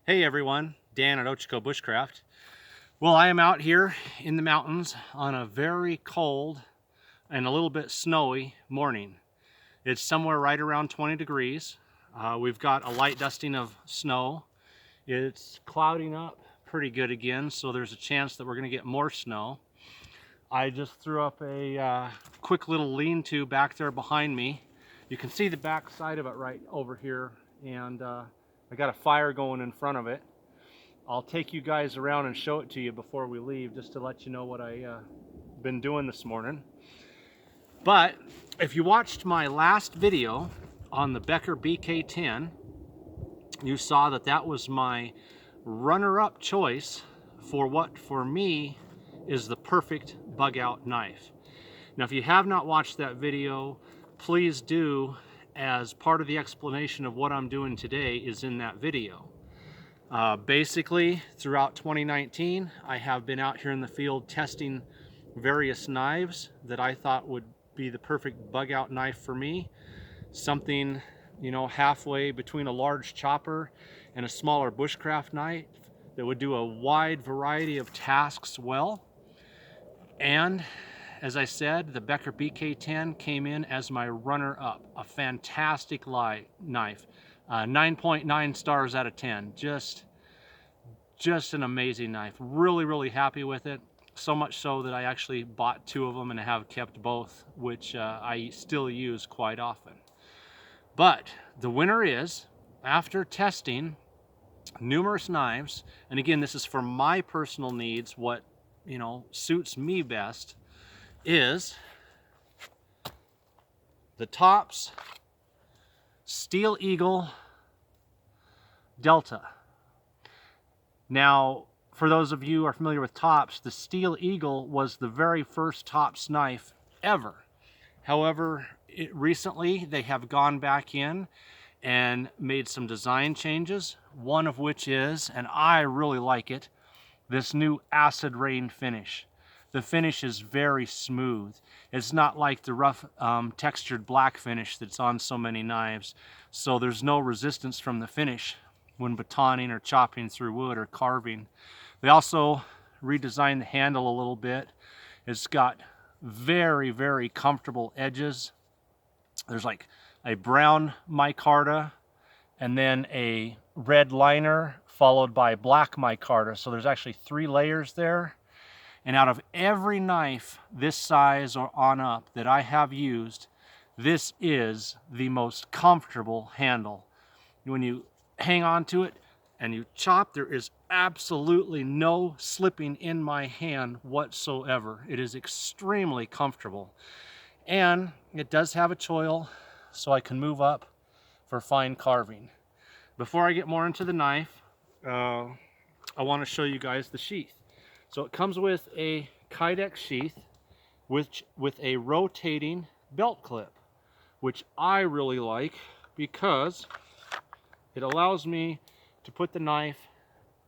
Hey everyone, Dan at Ochiko Bushcraft. Well, I am out here in the mountains on a very cold and a little bit snowy morning. It's somewhere right around 20 degrees. We've got a light dusting of snow. It's clouding up pretty good again, so there's a chance that we're going to get more snow. I just threw up a quick little lean-to back there behind me. You can see the back side of it right over here, and I got a fire going in front of it. I'll take you guys around and show it to you before we leave, just to let you know what I've been doing this morning. But if you watched my last video on the Becker BK10, you saw that that was my runner-up choice for what for me is the perfect bug out knife. Now if you have not watched that video, please do, as part of the explanation of what I'm doing today is in that video. Basically, throughout 2019, I have been out here in the field testing various knives that I thought would be the perfect bug out knife for me. Something, you know, halfway between a large chopper and a smaller bushcraft knife that would do a wide variety of tasks well. And as I said, the Becker BK10 came in as my runner-up. A fantastic knife. 9.9 stars out of 10. Just an amazing knife. Really happy with it. So much so that I actually bought two of them and have kept both, which I still use quite often. But the winner is, after testing numerous knives, and again, this is for my personal needs, what suits me best, is the Tops Steel Eagle Delta. Now, for those of you who are familiar with Tops, the Steel Eagle was the very first Tops knife ever. However, recently they have gone back in and made some design changes, one of which is, and I really like it, this new acid rain finish. The finish is very smooth. It's not like the rough textured black finish that's on so many knives, so there's no resistance from the finish when batoning or chopping through wood or carving. They also redesigned the handle a little bit. It's got very comfortable edges. There's like a brown micarta and then a red liner followed by black micarta. So there's actually 3 layers there. And out of every knife this size or on up that I have used, this is the most comfortable handle. When you hang on to it and you chop, there is absolutely no slipping in my hand whatsoever. It is extremely comfortable. And it does have a choil, so I can move up for fine carving. Before I get more into the knife, I want to show you guys the sheath. So it comes with a Kydex sheath with a rotating belt clip, which I really like because it allows me to put the knife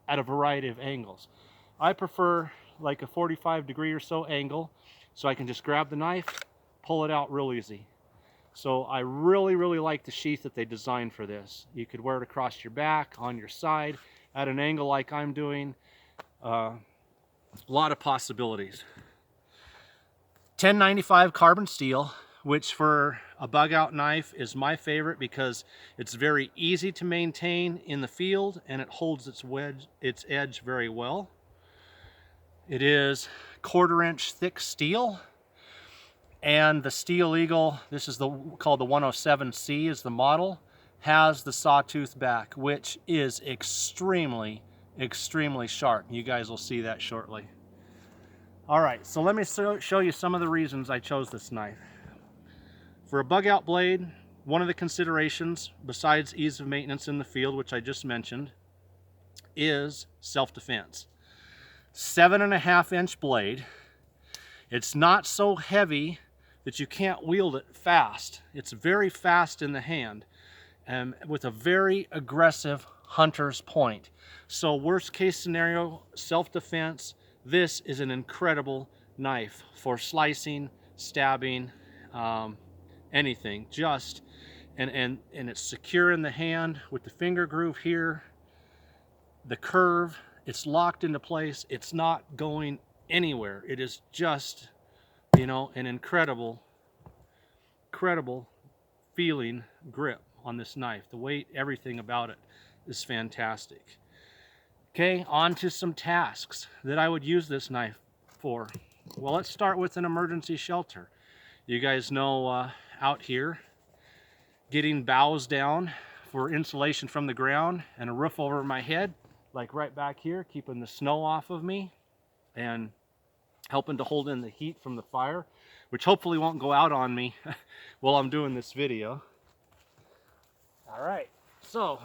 at a variety of angles. I prefer like a 45-degree or so angle, so I can just grab the knife, pull it out real easy. So I really like the sheath that they designed for this. You could wear it across your back, on your side, at an angle like I'm doing. A lot of possibilities. 1095 carbon steel, which for a bug out knife is my favorite because it's very easy to maintain in the field and it holds its edge very well. It is 1/4 inch thick steel, and the Steel Eagle, this is called the 107C is the model, has the sawtooth back, which is extremely sharp. You guys will see that shortly. All right, so let me show you some of the reasons I chose this knife. For a bug out blade, one of the considerations, besides ease of maintenance in the field, which I just mentioned, is self-defense. 7.5 inch blade. It's not so heavy that you can't wield it fast. It's very fast in the hand and with a very aggressive hunter's point. So worst case scenario, self-defense, this is an incredible knife for slicing, stabbing, anything. And it's secure in the hand with the finger groove here. the curve, it's locked into place. It's not going anywhere. It is just, you know, an incredible feeling grip on this knife. The weight, everything about it is fantastic. Okay, on to some tasks that I would use this knife for. Well, let's start with an emergency shelter. You guys know out here, getting boughs down for insulation from the ground and a roof over my head, like right back here, keeping the snow off of me and helping to hold in the heat from the fire, which hopefully won't go out on me while I'm doing this video. All right, so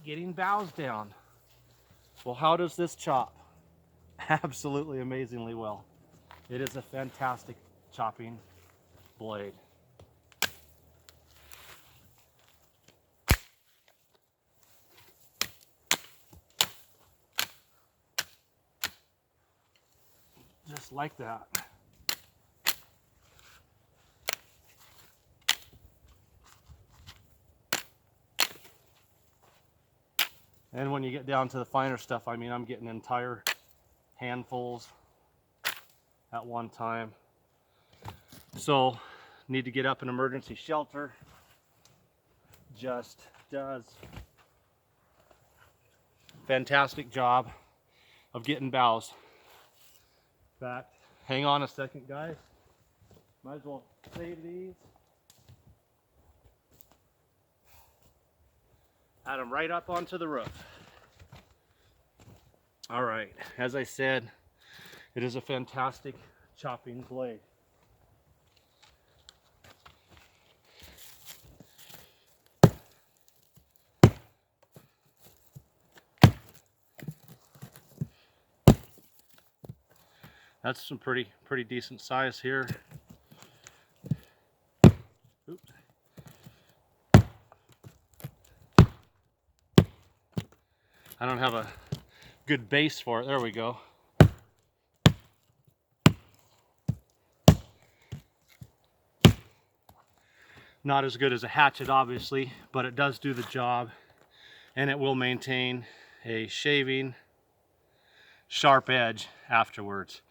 getting boughs down. Well, how does this chop? Absolutely amazingly well. It is a fantastic chopping blade. Just like that. And when you get down to the finer stuff, I mean, I'm getting entire handfuls at one time. So, need to get up an emergency shelter. Just does fantastic job of getting boughs. In fact, hang on a second, guys. Might as well save these. Add them right up onto the roof. All right, as I said, it is a fantastic chopping blade. That's some pretty decent size here. Oops. I don't have a good base for it. There we go. Not as good as a hatchet, obviously, but it does do the job, and it will maintain a shaving, sharp edge afterwards.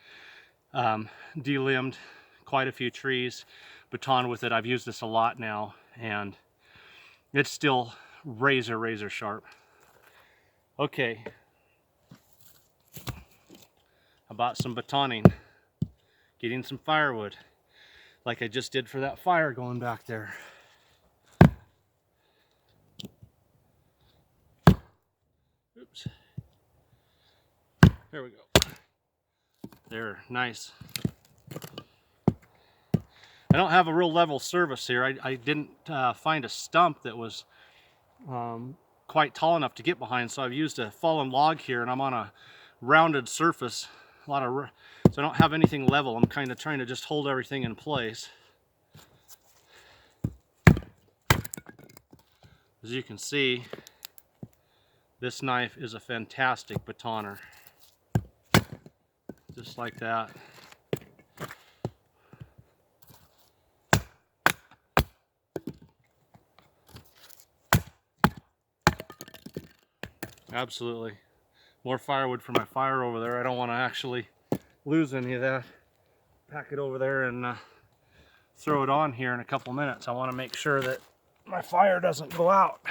Delimbed quite a few trees, baton with it. I've used this a lot now, and it's still razor sharp. Okay, about some batoning, getting some firewood, like I just did for that fire going back there. Oops. There we go. There, nice. I don't have a real level surface here. I didn't find a stump that was quite tall enough to get behind, so I've used a fallen log here, and I'm on a rounded surface. So I don't have anything level. I'm kind of trying to just hold everything in place. As you can see, this knife is a fantastic batoner. Just like that. Absolutely. More firewood for my fire over there. I don't want to actually lose any of that. Pack it over there and throw it on here in a couple minutes. I want to make sure that my fire doesn't go out.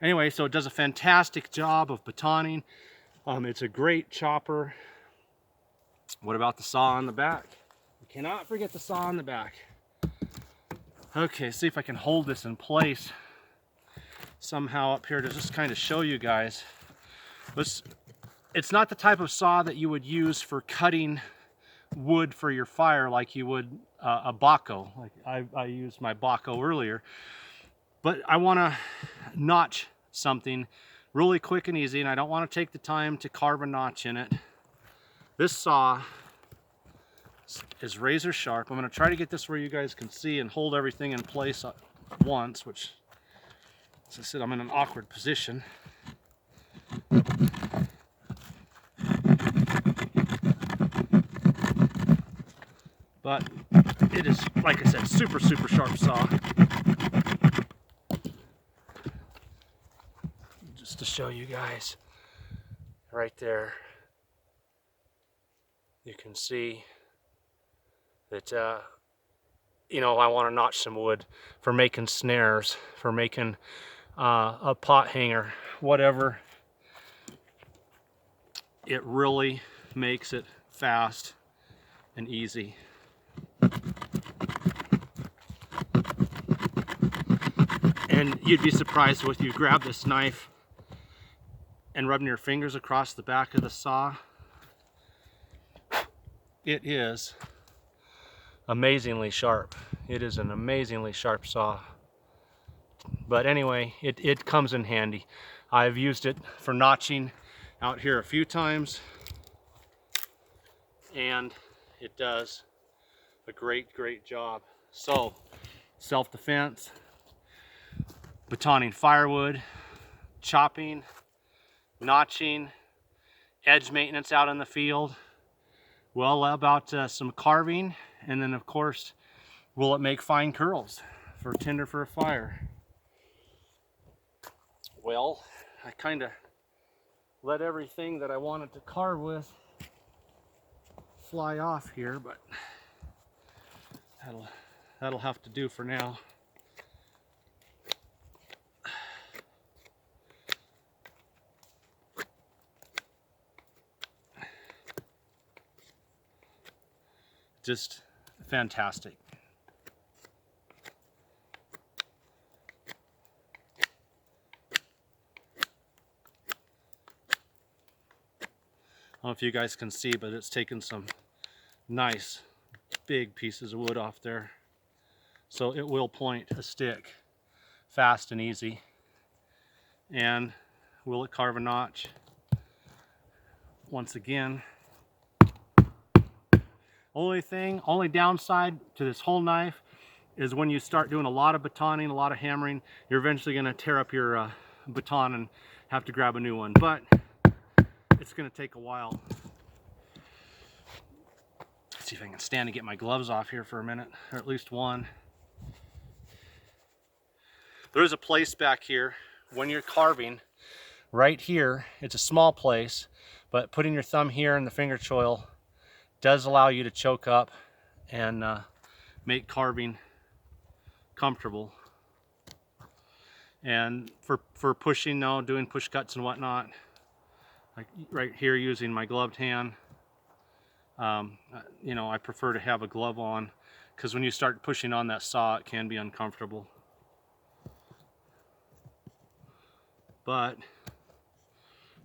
Anyway, so it does a fantastic job of batoning. It's a great chopper. What about the saw on the back? We cannot forget the saw on the back. Okay, see if I can hold this in place somehow up here to just kind of show you guys. It's not the type of saw that you would use for cutting wood for your fire like you would a Bugout. Like I used my Bugout earlier. But I want to notch something really quick and easy, and I don't want to take the time to carve a notch in it. This saw is razor sharp. I'm going to try to get this where you guys can see and hold everything in place at once, which, as I said, I'm in an awkward position. But it is, like I said, super sharp saw. just to show you guys. Right there, you can see that, you know, I want to notch some wood for making snares, for making a pot hanger, whatever. It really makes it fast and easy. And you'd be surprised with you grab this knife and rubbing your fingers across the back of the saw. It is amazingly sharp. It is an amazingly sharp saw. But anyway, it comes in handy. I've used it for notching out here a few times, and it does a great job. So, self-defense, batoning firewood, chopping, notching, edge maintenance out in the field. Well, about some carving, and then of course, will it make fine curls for tinder for a fire? Well, I kind of let everything that I wanted to carve with fly off here, but that'll have to do for now. Just fantastic. I don't know if you guys can see, but it's taken some nice big pieces of wood off there. So it will point a stick fast and easy. And will it carve a notch? Once again, only downside to this whole knife is when you start doing a lot of batoning, a lot of hammering, you're eventually going to tear up your baton and have to grab a new one. But it's going to take a while. Let's see if I can stand to get my gloves off here for a minute, or at least one. There is a place back here when you're carving, right here. It's a small place, but putting your thumb here in the finger choil does allow you to choke up and make carving comfortable. And for pushing now, doing push cuts and whatnot, like right here using my gloved hand, you know, I prefer to have a glove on, because when you start pushing on that saw, it can be uncomfortable. But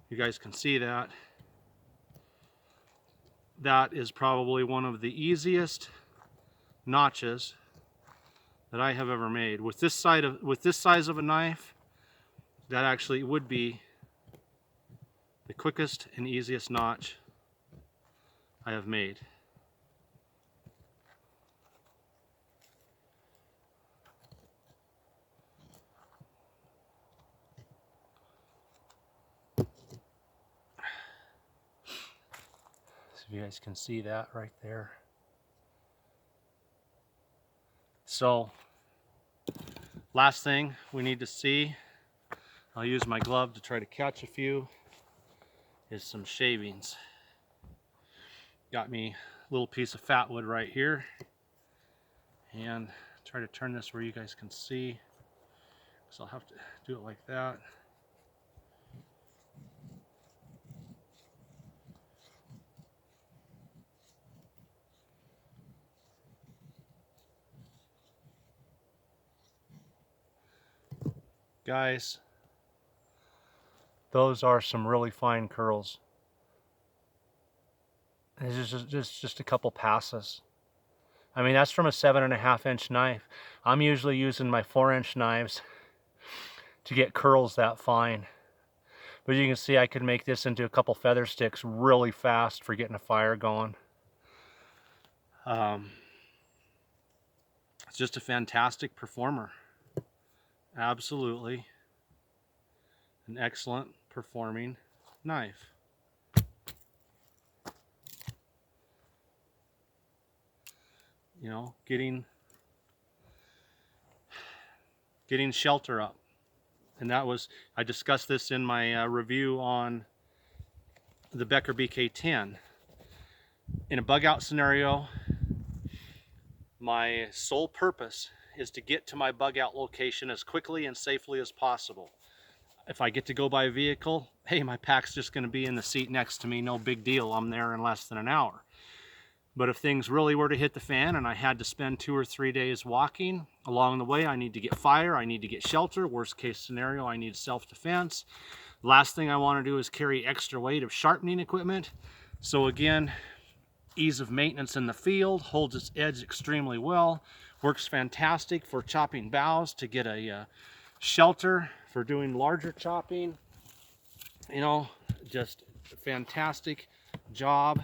you guys can see that that is probably one of the easiest notches that I have ever made. With this size of a knife, that actually would be the quickest and easiest notch I have made. So you guys can see that right there. So, last thing we need to see, I'll use my glove to try to catch a few, is some shavings. Got me a little piece of fat wood right here, and try to turn this where you guys can see, so I'll have to do it like that. Guys, those are some really fine curls. This is just a couple passes. I mean, that's from a 7.5 inch knife. I'm usually using my 4-inch knives to get curls that fine. But you can see I could make this into a couple feather sticks really fast for getting a fire going. It's just a fantastic performer. Absolutely an excellent performing knife. You know, getting shelter up And that was, I discussed this in my review on the Becker BK10. In a bug out scenario, my sole purpose is to get to my bug out location as quickly and safely as possible. If I get to go by vehicle, hey, my pack's just going to be in the seat next to me, no big deal, I'm there in less than an hour. But if things really were to hit the fan and I had to spend 2 or 3 days walking, along the way I need to get fire, I need to get shelter, worst case scenario I need self-defense. Last thing I want to do is carry extra weight of sharpening equipment. So again, ease of maintenance in the field, holds its edge extremely well, works fantastic for chopping boughs to get a shelter, for doing larger chopping. You know, just a fantastic job.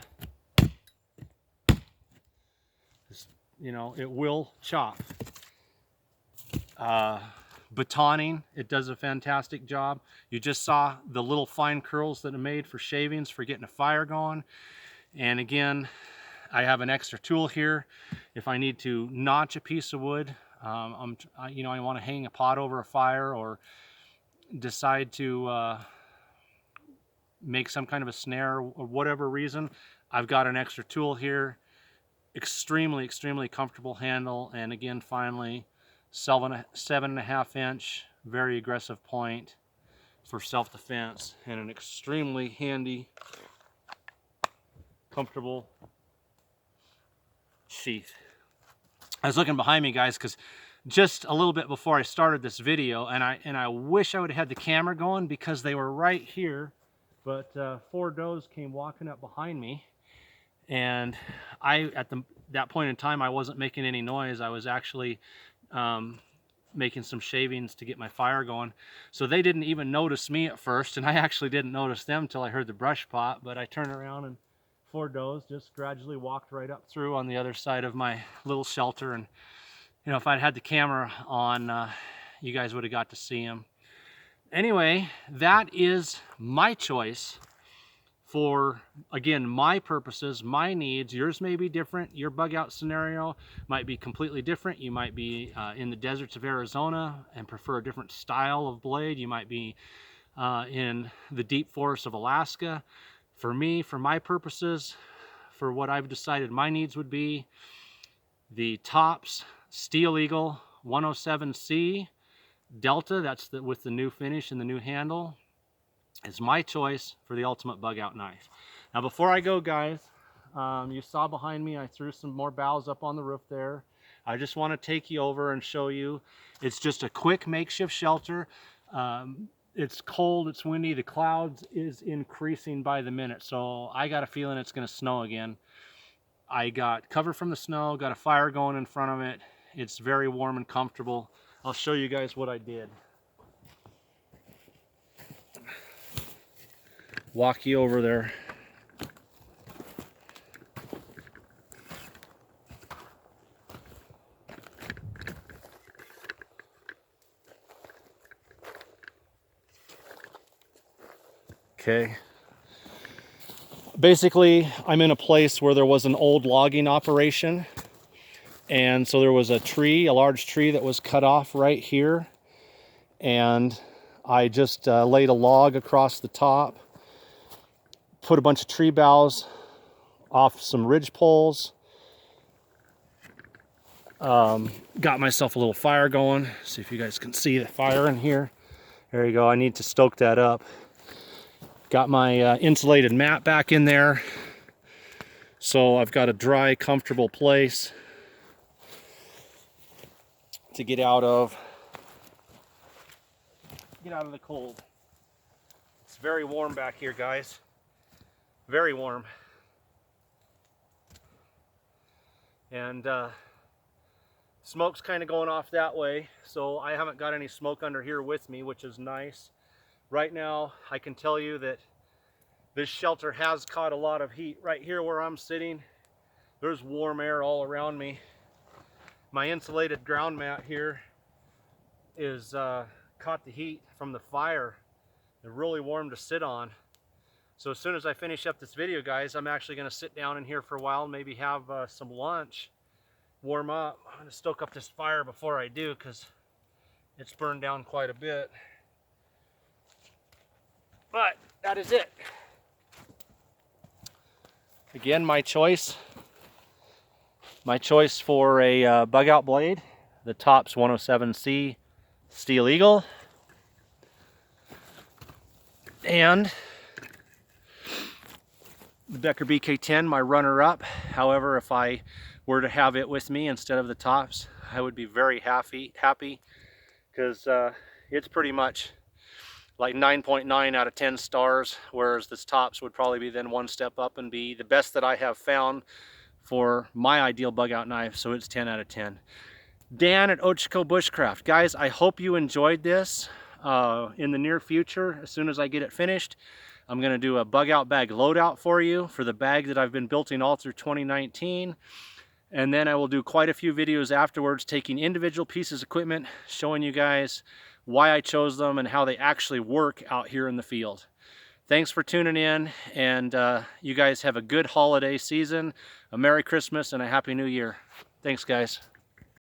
You know, it will chop. Batoning, it does a fantastic job. You just saw the little fine curls that are made for shavings for getting a fire going. And again, I have an extra tool here. If I need to notch a piece of wood, you know, I want to hang a pot over a fire, or decide to make some kind of a snare or whatever reason, I've got an extra tool here. Extremely comfortable handle. And again, finally, 7.5 inch, very aggressive point for self-defense, and an extremely handy, comfortable sheath. I was looking behind me, guys, because just a little bit before I started this video, and I wish I would have had the camera going because they were right here, but 4 does came walking up behind me. And at that point in time, I wasn't making any noise. I was actually making some shavings to get my fire going. So they didn't even notice me at first, and I actually didn't notice them until I heard the brush pot. But I turned around, and 4 does just gradually walked right up through on the other side of my little shelter. And you know, if I'd had the camera on, you guys would have got to see them. Anyway, that is my choice for, again, my purposes, my needs. Yours may be different. Your bug out scenario might be completely different. You might be in the deserts of Arizona and prefer a different style of blade. You might be in the deep forests of Alaska. For me, for my purposes, for what I've decided my needs would be, the Tops Steel Eagle 107C Delta, that's with the new finish and the new handle, is my choice for the ultimate bug out knife. Now before I go, guys, you saw behind me I threw some more boughs up on the roof there. I just want to take you over and show you. It's just a quick makeshift shelter. It's cold, it's windy, the clouds is increasing by the minute, so I got a feeling it's going to snow again. I got cover from the snow, got a fire going in front of it. It's very warm and comfortable. I'll show you guys what I did. Walk you over there. Okay. Basically, I'm in a place where there was an old logging operation. And so there was a tree, a large tree that was cut off right here. And I just laid a log across the top, put a bunch of tree boughs off some ridge poles, got myself a little fire going. See if you guys can see the fire in here. There you go. I need to stoke that up. Got my insulated mat back in there, so I've got a dry, comfortable place to get out of the cold. It's very warm back here, guys. Very warm. And smoke's kind of going off that way, so I haven't got any smoke under here with me, which is nice. Right now, I can tell you that this shelter has caught a lot of heat. Right here where I'm sitting, there's warm air all around me. My insulated ground mat here is caught the heat from the fire. They're really warm to sit on. So as soon as I finish up this video, guys, I'm actually going to sit down in here for a while and maybe have some lunch, warm up. I'm going to stoke up this fire before I do because it's burned down quite a bit. But that is it. Again, my choice for a Bugout blade, the Tops 107C Steel Eagle, and the Becker BK10, my runner-up. However, if I were to have it with me instead of the Tops, I would be very happy because it's pretty much like 9.9 out of 10 stars, whereas this Tops would probably be then one step up and be the best that I have found for my ideal Bugout knife, so it's 10 out of 10. Dan at Ochiko Bushcraft. Guys, I hope you enjoyed this. In the near future, as soon as I get it finished, I'm going to do a Bugout bag loadout for you for the bag that I've been building all through 2019. And then I will do quite a few videos afterwards taking individual pieces of equipment, showing you guys why I chose them and how they actually work out here in the field. Thanks for tuning in, and you guys have a good holiday season, a Merry Christmas, and a Happy New Year. Thanks, guys.